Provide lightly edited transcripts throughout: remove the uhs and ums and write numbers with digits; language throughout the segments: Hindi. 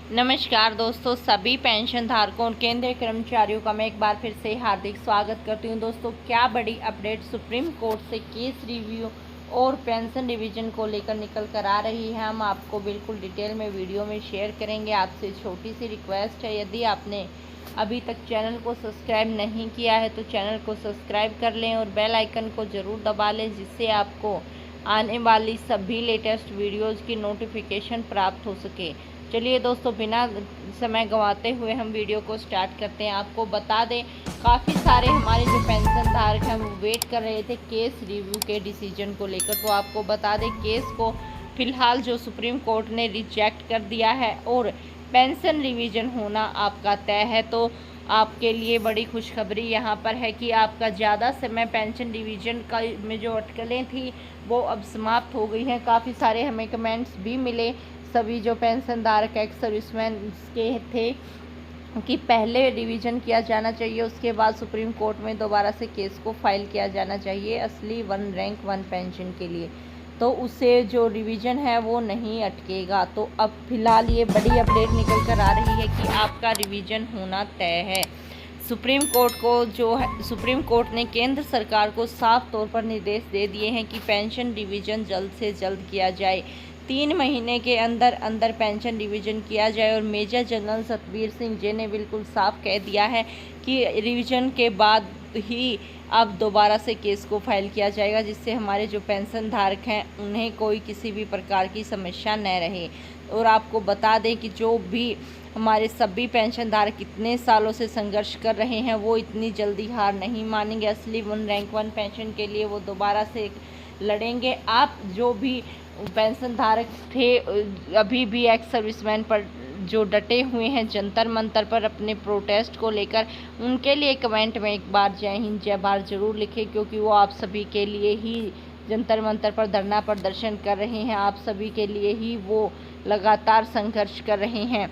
नमस्कार दोस्तों, सभी पेंशन धारकों और केंद्रीय कर्मचारियों का मैं एक बार फिर से हार्दिक स्वागत करती हूं। दोस्तों, क्या बड़ी अपडेट सुप्रीम कोर्ट से केस रिव्यू और पेंशन रिवीजन को लेकर निकल कर आ रही है, हम आपको बिल्कुल डिटेल में वीडियो में शेयर करेंगे। आपसे छोटी सी रिक्वेस्ट है, यदि आपने अभी तक चैनल को सब्सक्राइब नहीं किया है तो चैनल को सब्सक्राइब कर लें और बेल आइकन को ज़रूर दबा लें, जिससे आपको आने वाली सभी लेटेस्ट वीडियोज़ की नोटिफिकेशन प्राप्त हो सके। चलिए दोस्तों, बिना समय गंवाते हुए हम वीडियो को स्टार्ट करते हैं। आपको बता दें, काफ़ी सारे हमारे जो पेंशन धारक हैं वो वेट कर रहे थे केस रिव्यू के डिसीजन को लेकर। तो आपको बता दें, केस को फिलहाल जो सुप्रीम कोर्ट ने रिजेक्ट कर दिया है और पेंशन रिवीजन होना आपका तय है। तो आपके लिए बड़ी खुशखबरी यहाँ पर है कि आपका ज़्यादा समय पेंशन डिवीजन का में जो अटकलें थी वो अब समाप्त हो गई हैं। काफ़ी सारे हमें कमेंट्स भी मिले सभी जो पेंशन धारक एक्स सर्विसमैन के थे कि पहले रिवीजन किया जाना चाहिए, उसके बाद सुप्रीम कोर्ट में दोबारा से केस को फाइल किया जाना चाहिए असली वन रैंक वन पेंशन के लिए। तो उससे जो रिवीजन है वो नहीं अटकेगा। तो अब फिलहाल ये बड़ी अपडेट निकल कर आ रही है कि आपका रिवीजन होना तय है। सुप्रीम कोर्ट ने केंद्र सरकार को साफ तौर पर निर्देश दे दिए हैं कि पेंशन रिवीजन जल्द से जल्द किया जाए। 3 महीने के अंदर अंदर पेंशन रिवीजन किया जाए। और मेजर जनरल सतबीर सिंह जी ने बिल्कुल साफ कह दिया है कि रिवीजन के बाद ही अब दोबारा से केस को फाइल किया जाएगा, जिससे हमारे जो पेंशन धारक हैं उन्हें कोई किसी भी प्रकार की समस्या न रहे। और आपको बता दें कि जो भी हमारे सभी पेंशन धारक इतने सालों से संघर्ष कर रहे हैं वो इतनी जल्दी हार नहीं मानेंगे। असली वन रैंक वन पेंशन के लिए वो दोबारा से लड़ेंगे। आप जो भी पेंशन धारक थे अभी भी एक्स सर्विसमैन पर जो डटे हुए हैं जंतर मंतर पर अपने प्रोटेस्ट को लेकर, उनके लिए कमेंट में एक बार जय हिंद जय भारत जरूर लिखें, क्योंकि वो आप सभी के लिए ही जंतर मंतर पर धरना प्रदर्शन कर रहे हैं। आप सभी के लिए ही वो लगातार संघर्ष कर रहे हैं।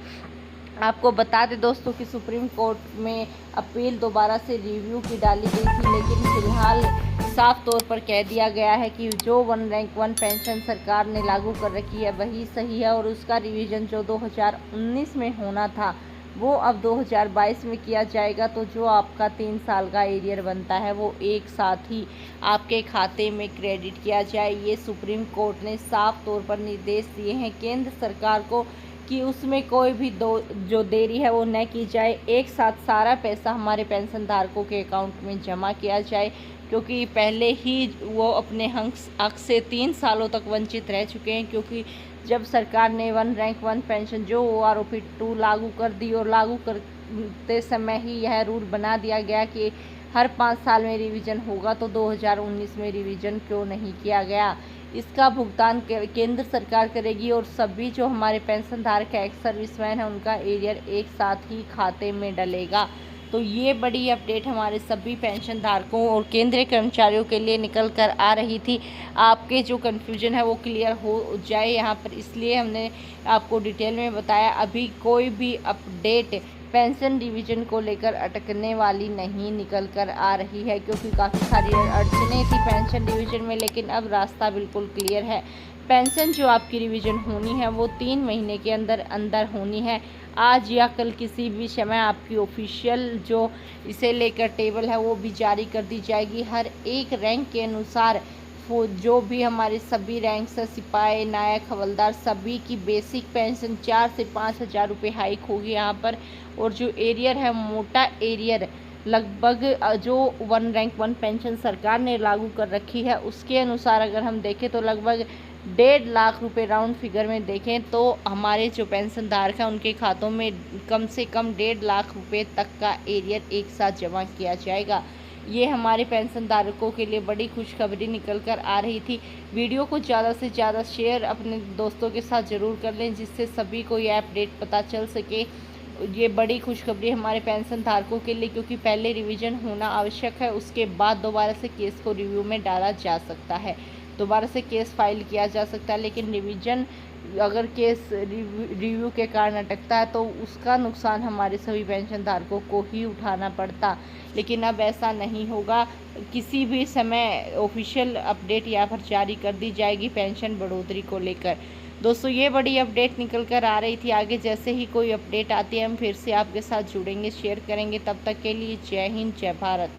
आपको बता दें दोस्तों कि सुप्रीम कोर्ट में अपील दोबारा से रिव्यू की डाली गई थी, लेकिन फिलहाल साफ तौर पर कह दिया गया है कि जो वन रैंक वन पेंशन सरकार ने लागू कर रखी है वही सही है। और उसका रिवीजन जो 2019 में होना था वो अब 2022 में किया जाएगा। तो जो आपका 3 साल का एरियर बनता है वो एक साथ ही आपके खाते में क्रेडिट किया जाए। ये सुप्रीम कोर्ट ने साफ तौर पर निर्देश दिए हैं केंद्र सरकार को कि उसमें कोई भी जो देरी है वो न की जाए। एक साथ सारा पैसा हमारे पेंशन धारकों के अकाउंट में जमा किया जाए, क्योंकि पहले ही वो अपने हक से 3 सालों तक वंचित रह चुके हैं। क्योंकि जब सरकार ने वन रैंक वन पेंशन जो OROP 2 लागू कर दी और लागू करते समय ही यह रूल बना दिया गया कि हर 5 साल में रिवीजन होगा, तो 2019 में रिवीजन क्यों नहीं किया गया। इसका भुगतान केंद्र सरकार करेगी और सभी जो हमारे पेंशन धारक एक्स सर्विसमैन हैं उनका एरियर एक साथ ही खाते में डलेगा। तो ये बड़ी अपडेट हमारे सभी पेंशन धारकों और केंद्रीय कर्मचारियों के लिए निकल कर आ रही थी। आपके जो कन्फ्यूजन है वो क्लियर हो जाए यहाँ पर, इसलिए हमने आपको डिटेल में बताया। अभी कोई भी अपडेट पेंशन डिवीजन को लेकर अटकने वाली नहीं निकल कर आ रही है, क्योंकि काफ़ी सारी अड़चनें थी पेंशन डिवीजन में, लेकिन अब रास्ता बिल्कुल क्लियर है। पेंशन जो आपकी रिवीजन होनी है वो 3 महीने के अंदर अंदर होनी है। आज या कल किसी भी समय आपकी ऑफिशियल जो इसे लेकर टेबल है वो भी जारी कर दी जाएगी। हर एक रैंक के अनुसार वो जो भी हमारे सभी रैंक्स है, सिपाही, नायक, हवलदार, सभी की बेसिक पेंशन 4 से 5 हज़ार रुपये हाइक होगी यहाँ पर। और जो एरियर है, मोटा एरियर लगभग जो वन रैंक वन पेंशन सरकार ने लागू कर रखी है उसके अनुसार अगर हम देखें तो लगभग 1.5 लाख रुपए राउंड फिगर में देखें तो हमारे जो पेंशन धारक हैं उनके खातों में कम से कम 1.5 लाख रुपए तक का एरियर एक साथ जमा किया जाएगा। ये हमारे पेंशन धारकों के लिए बड़ी खुशखबरी निकल कर आ रही थी। वीडियो को ज़्यादा से ज़्यादा शेयर अपने दोस्तों के साथ ज़रूर कर लें, जिससे सभी को यह अपडेट पता चल सके। ये बड़ी खुशखबरी हमारे पेंशन धारकों के लिए, क्योंकि पहले रिवीजन होना आवश्यक है, उसके बाद दोबारा से केस को रिव्यू में डाला जा सकता है, दोबारा से केस फाइल किया जा सकता है। लेकिन रिवीजन अगर केस रिव्यू के कारण अटकता है तो उसका नुकसान हमारे सभी पेंशन धारकों को ही उठाना पड़ता। लेकिन अब ऐसा नहीं होगा, किसी भी समय ऑफिशियल अपडेट यहाँ पर जारी कर दी जाएगी पेंशन बढ़ोतरी को लेकर। दोस्तों ये बड़ी अपडेट निकल कर आ रही थी। आगे जैसे ही कोई अपडेट आती है हम फिर से आपके साथ जुड़ेंगे, शेयर करेंगे। तब तक के लिए जय हिंद, जय भारत।